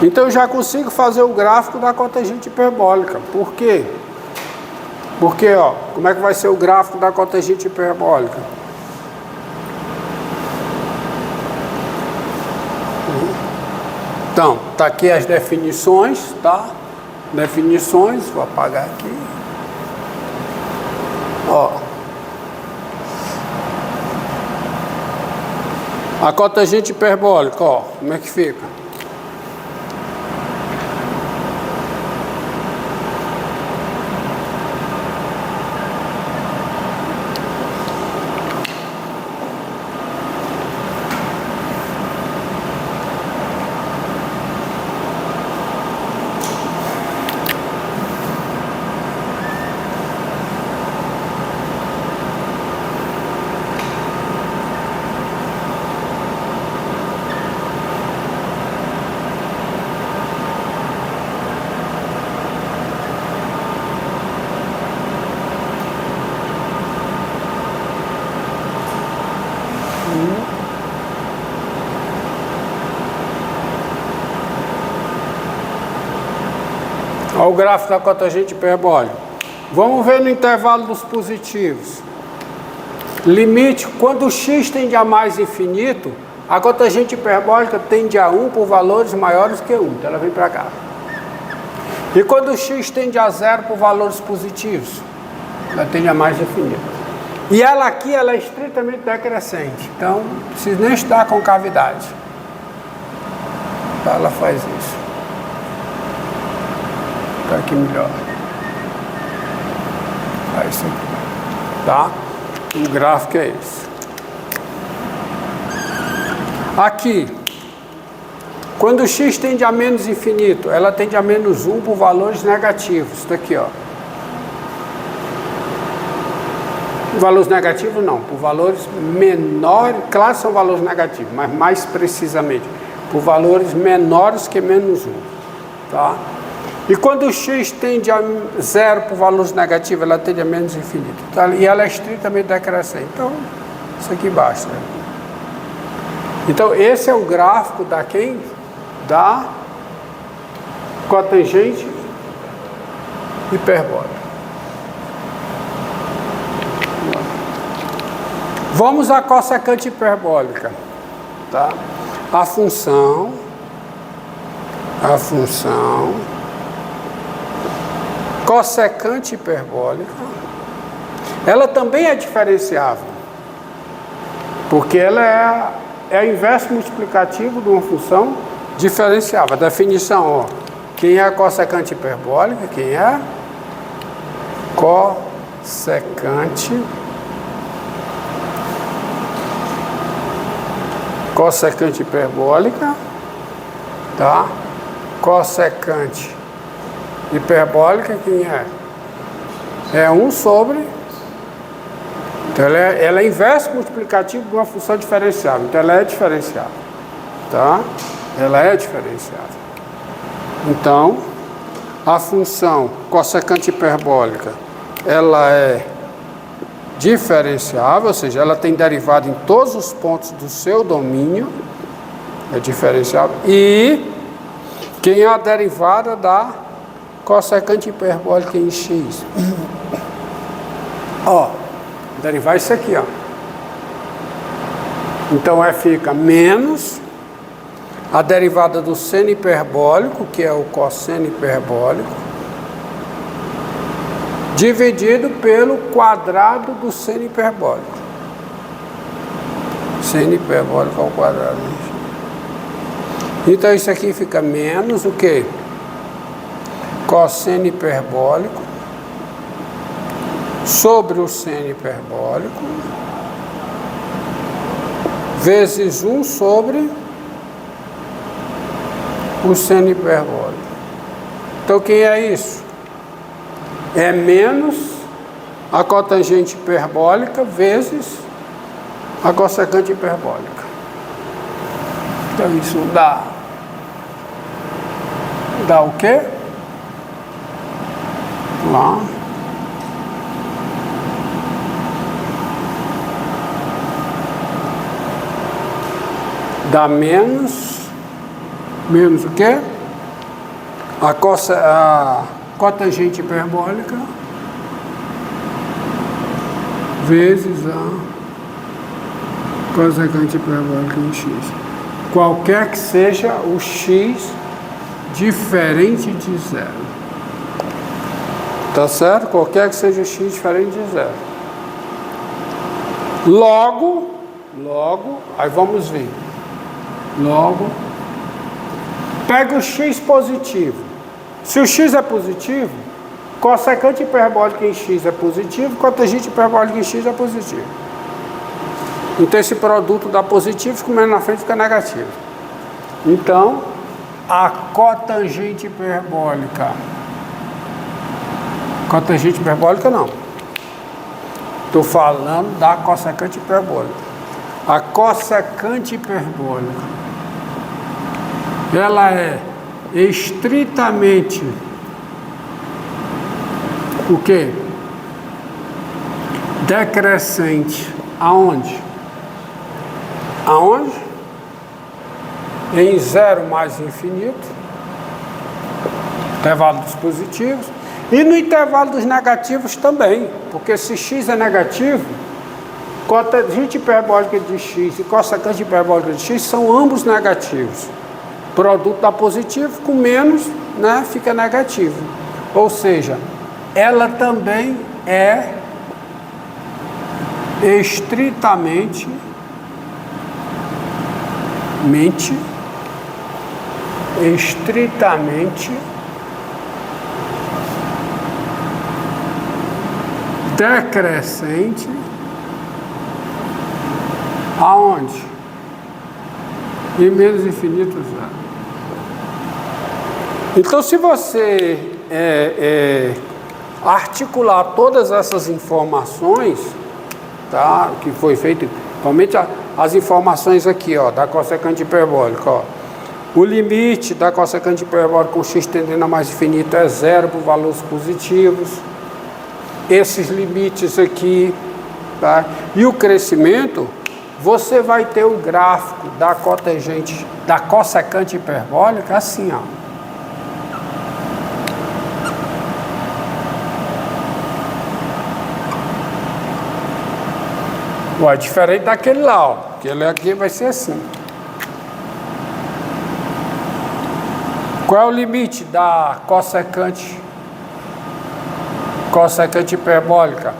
Então eu já consigo fazer o gráfico da cotangente hiperbólica. Por quê? Porque, ó, como é que vai ser o gráfico da cotangente hiperbólica? Então, tá aqui as definições, tá? Definições, vou apagar aqui. Ó. A cotangente hiperbólica, ó, como é que fica? Olha o gráfico da cotangente hiperbólica. Vamos ver no intervalo dos positivos. Limite, quando o x tende a mais infinito, a cotangente hiperbólica tende a 1 por valores maiores que 1. Então ela vem para cá. E quando o x tende a 0 por valores positivos, ela tende a mais infinito. E ela aqui, ela é estritamente decrescente. Então, não precisa nem estudar concavidade. Ela faz isso. Tá aqui melhor. É isso aqui. Tá? O gráfico é esse. Aqui, quando o x tende a menos infinito, ela tende a menos 1 por valores negativos. Isso daqui, ó. Valores negativos não, por valores menores, claro, são valores negativos, mas mais precisamente, por valores menores que menos 1. Tá? E quando o x tende a 0 por valores negativos, ela tende a menos infinito. Tá? E ela é estritamente decrescente. Então, isso aqui basta. Então, esse é o gráfico da quem? Da cotangente hiperbólica. Vamos à cossecante hiperbólica. Tá? A função cossecante hiperbólica, ela também é diferenciável, porque ela é o inverso multiplicativo de uma função diferenciável. A definição, ó, quem é a cossecante hiperbólica? Quem é? Cossecante hiperbólica, tá? Cossecante hiperbólica, quem é? É 1 sobre... Então, ela é inverso multiplicativo de uma função diferenciável. Então, ela é diferenciável. Tá? Ela é diferenciável. Então, a função cossecante hiperbólica, ela é diferenciável, ou seja, ela tem derivada em todos os pontos do seu domínio. É diferenciável. E quem é a derivada da cossecante hiperbólica em x? Ó, derivar isso aqui, ó. Então, fica menos a derivada do seno hiperbólico, que é o cosseno hiperbólico, dividido pelo quadrado do seno hiperbólico. Seno hiperbólico ao quadrado. Então, isso aqui fica menos o quê? Cosseno hiperbólico sobre o seno hiperbólico vezes 1 sobre o seno hiperbólico. Então, quem é isso? É menos a cotangente hiperbólica vezes a cossecante hiperbólica. Então, isso dá o quê? Lá. Dá menos o quê? a cotangente hiperbólica vezes a cosecante hiperbólica em x. Qualquer que seja o x diferente de zero. Tá certo? Qualquer que seja o x diferente de zero. Logo, aí vamos ver. Logo, pega o x positivo. Se o x é positivo, cossecante hiperbólica em x é positivo, cotangente hiperbólica em x é positivo. Então esse produto dá positivo, comendo na frente fica negativo. Então, a cotangente hiperbólica não. Estou falando da cossecante hiperbólica. A cossecante hiperbólica, ela é estritamente o quê? Decrescente. Aonde? Em zero mais infinito, intervalo dos positivos, e no intervalo dos negativos também, porque se x é negativo, cotangente hiperbólica de x e cossecante hiperbólica de x são ambos negativos. Produto dá positivo, com menos, né, fica negativo. Ou seja, ela também é estritamente decrescente aonde? Em menos infinito zero. Então, se você articular todas essas informações, tá, que foi feito, principalmente as informações aqui, ó, da cossecante hiperbólica, ó. O limite da cossecante hiperbólica com x tendendo a mais infinito é zero por valores positivos. Esses limites aqui, tá? E o crescimento, você vai ter o gráfico da cotangente, da cossecante hiperbólica assim, ó. Ué, diferente daquele lá, ó. Aquele aqui vai ser assim. Qual é o limite da cossecante hiperbólica?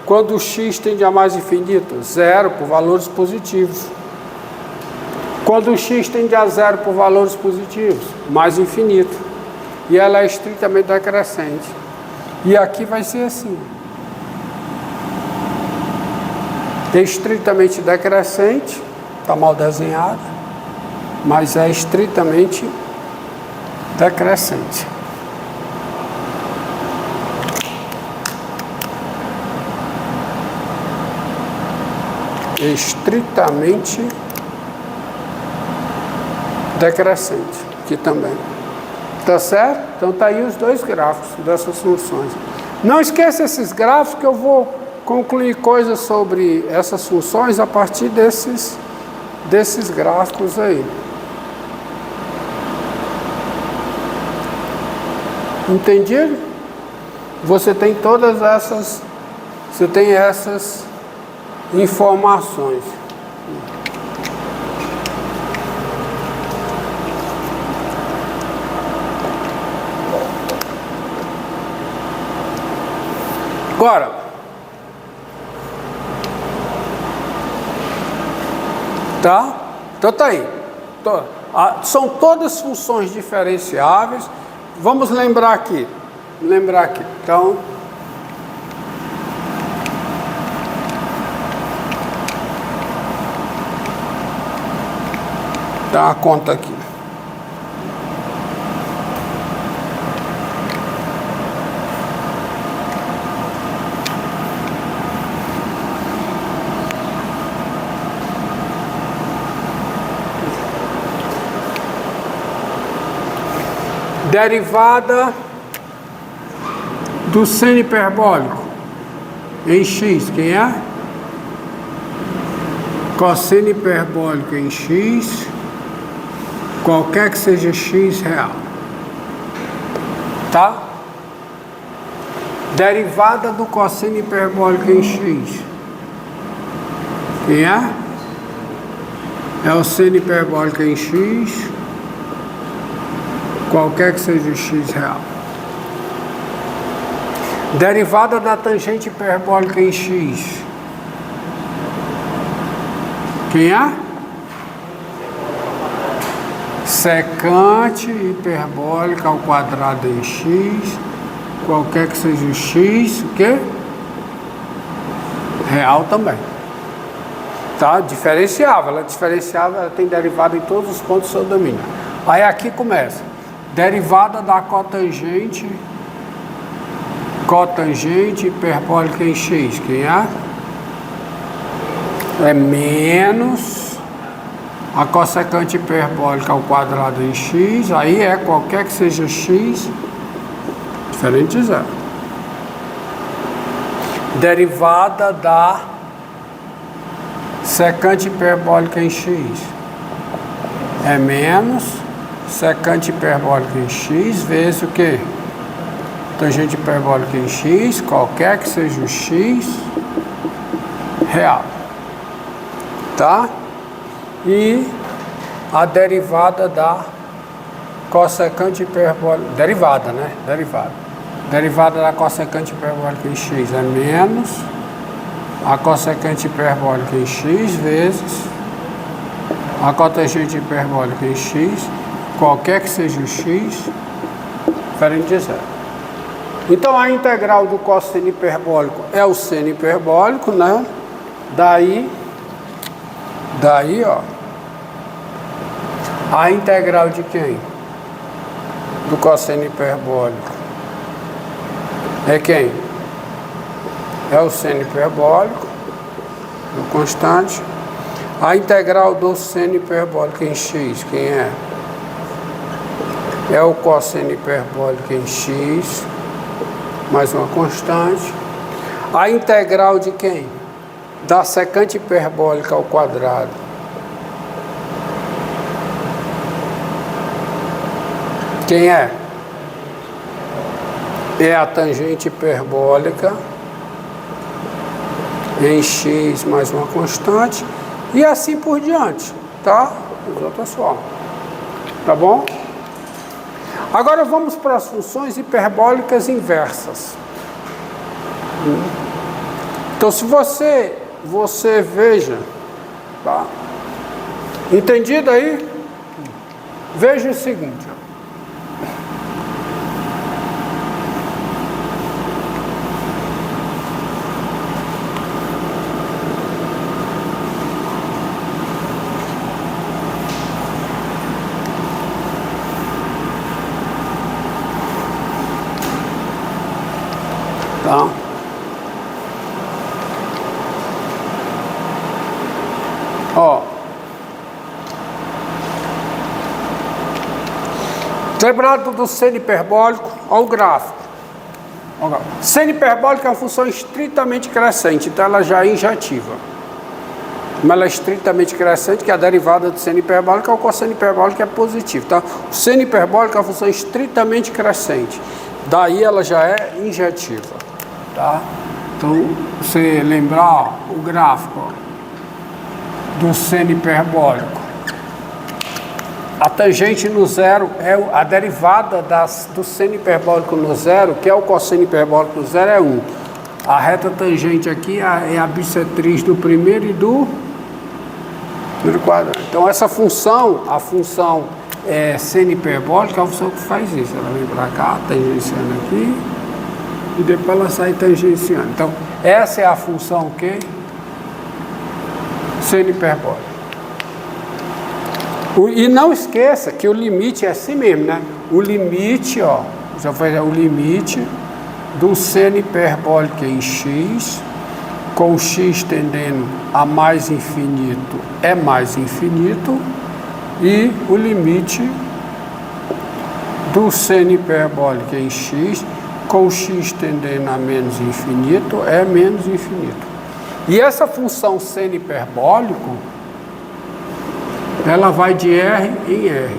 Quando o x tende a mais infinito? Zero por valores positivos. Quando o x tende a zero por valores positivos? Mais infinito. E ela é estritamente decrescente. E aqui vai ser assim. Estritamente decrescente, está mal desenhado, mas é estritamente decrescente. Estritamente decrescente, aqui também. Tá certo? Então tá aí os dois gráficos dessas funções. Não esqueça esses gráficos que eu vou concluir coisas sobre essas funções a partir desses gráficos aí. Entendido? Você tem todas essas, informações. Agora, tá? Então tá aí. São todas funções diferenciáveis. Vamos lembrar aqui. Então, dá uma conta aqui. Derivada do seno hiperbólico em x, quem é? Cosseno hiperbólico em x, qualquer que seja x real. Tá? Derivada do cosseno hiperbólico em x. Quem é? É o seno hiperbólico em x, qualquer que seja o x real. Derivada da tangente hiperbólica em x. Quem é? Secante hiperbólica ao quadrado em x, qualquer que seja o x, o quê? Real também. Tá? Diferenciável. Ela é diferenciável, ela tem derivada em todos os pontos do seu domínio. Aí aqui começa. Derivada da cotangente hiperbólica em x. Quem é? É menos a cossecante hiperbólica ao quadrado em x. Aí é qualquer que seja x, diferente de zero. Derivada da secante hiperbólica em x. É menos secante hiperbólica em x vezes o quê? Tangente hiperbólica em x, qualquer que seja o x real. Tá? E a derivada da cossecante hiperbólica, derivada, né? Derivada da cossecante hiperbólica em x é menos a cossecante hiperbólica em x vezes a cotangente hiperbólica em x, qualquer que seja o x, diferente de zero. Então a integral do cosseno hiperbólico é o seno hiperbólico, né? Daí, ó, a integral de quem? Do cosseno hiperbólico. É quem? É o seno hiperbólico, o constante. A integral do seno hiperbólico em x, quem é? É o cosseno hiperbólico em x, mais uma constante. A integral de quem? Da secante hiperbólica ao quadrado. Quem é? É a tangente hiperbólica em x mais uma constante e assim por diante, tá? As outras formas. Tá bom? Agora vamos para as funções hiperbólicas inversas. Então, se você veja, tá? Entendido aí? Veja o seguinte. Tá? Ó. Lembrado do seno hiperbólico, ó o gráfico. Seno hiperbólico é uma função estritamente crescente, então ela já é injetiva. Como ela é estritamente crescente, que a derivada do seno hiperbólico é o cosseno hiperbólico é positivo. Tá? O seno hiperbólico é uma função estritamente crescente, daí ela já é injetiva. Tá? Então, você lembrar o gráfico do seno hiperbólico. A tangente no zero é a derivada do seno hiperbólico no zero, que é o cosseno hiperbólico no zero, é 1. A reta tangente aqui é a bissetriz do primeiro e do quadrado. Então, essa função, a função seno hiperbólica, é a função que faz isso. Ela vem para cá, tangenciando aqui, e depois ela sai tangenciando. Então, essa é a função o quê? Seno hiperbólico. E não esqueça que o limite é assim mesmo, né? O limite, ó, já foi o limite do seno hiperbólico em x, com x tendendo a mais infinito é mais infinito, e o limite do seno hiperbólico em x, com x tendendo a menos infinito é menos infinito. E essa função seno hiperbólico, ela vai de R em R.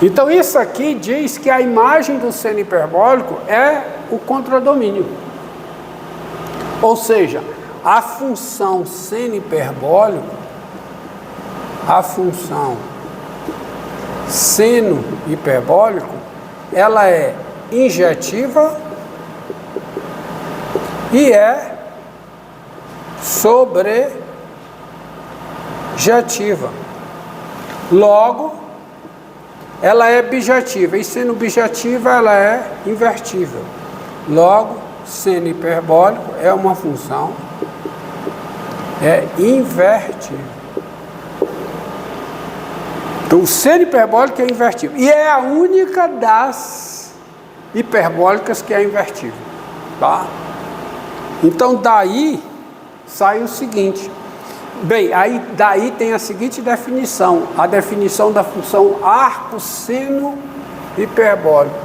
Então isso aqui diz que a imagem do seno hiperbólico é o contradomínio. Ou seja, a função seno hiperbólico, ela é injetiva e é sobrejetiva. Logo, ela é bijetiva, e sendo bijetiva, ela é invertível. Logo, seno hiperbólico é uma função invertível. Então, o seno hiperbólico é invertível. E é a única das hiperbólicas que é invertível. Tá? Então, daí sai o seguinte. Bem, aí daí tem a seguinte definição. A definição da função arco-seno hiperbólico.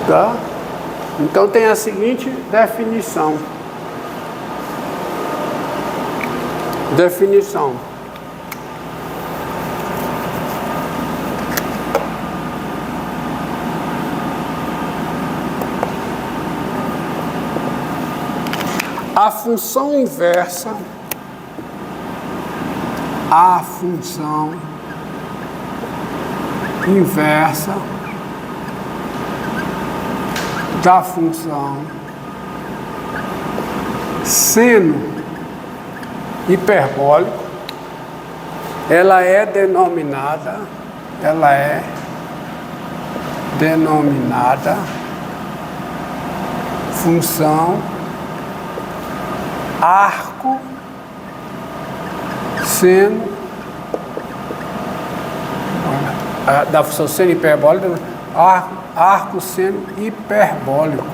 Tá? Então tem a seguinte definição. A função inversa, da função seno hiperbólico, ela é denominada função arco seno da função seno hiperbólica, arco seno hiperbólico.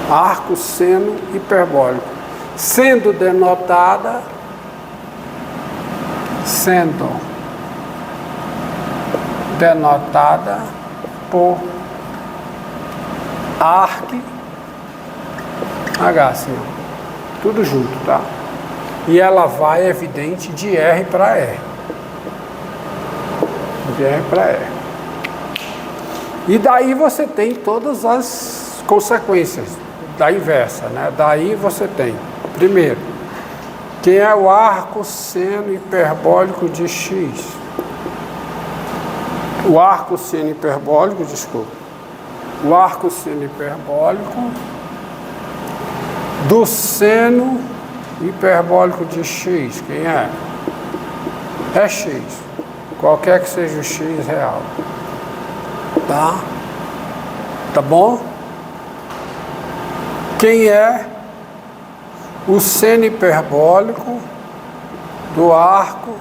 Arco seno hiperbólico, sendo denotada por arc H, assim, tudo junto, tá? E ela vai, é evidente, de R para R. De R para R. E daí você tem todas as consequências da inversa, né? Daí você tem, primeiro, quem é o arco seno hiperbólico de X? O arco seno hiperbólico, o arco seno hiperbólico do seno hiperbólico de X, quem é? É X, qualquer que seja o X real, tá? Tá bom? Quem é o seno hiperbólico do arco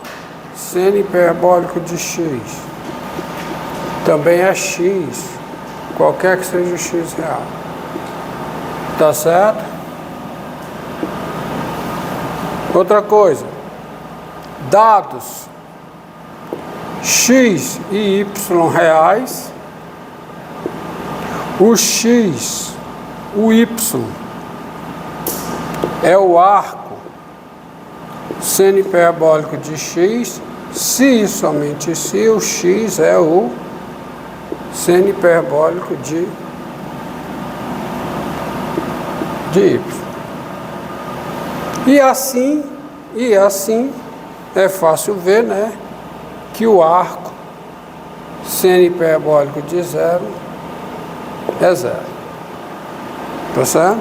seno hiperbólico de X? Também é X, qualquer que seja o X real. Tá certo? Outra coisa, dados X e Y reais, o X, o Y é o arco seno hiperbólico de X, se e somente se o X é o seno hiperbólico de Y. E assim é fácil ver, né, que o arco seno hiperbólico de zero é zero. Tá certo?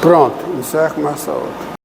Pronto, encerro com essa outra.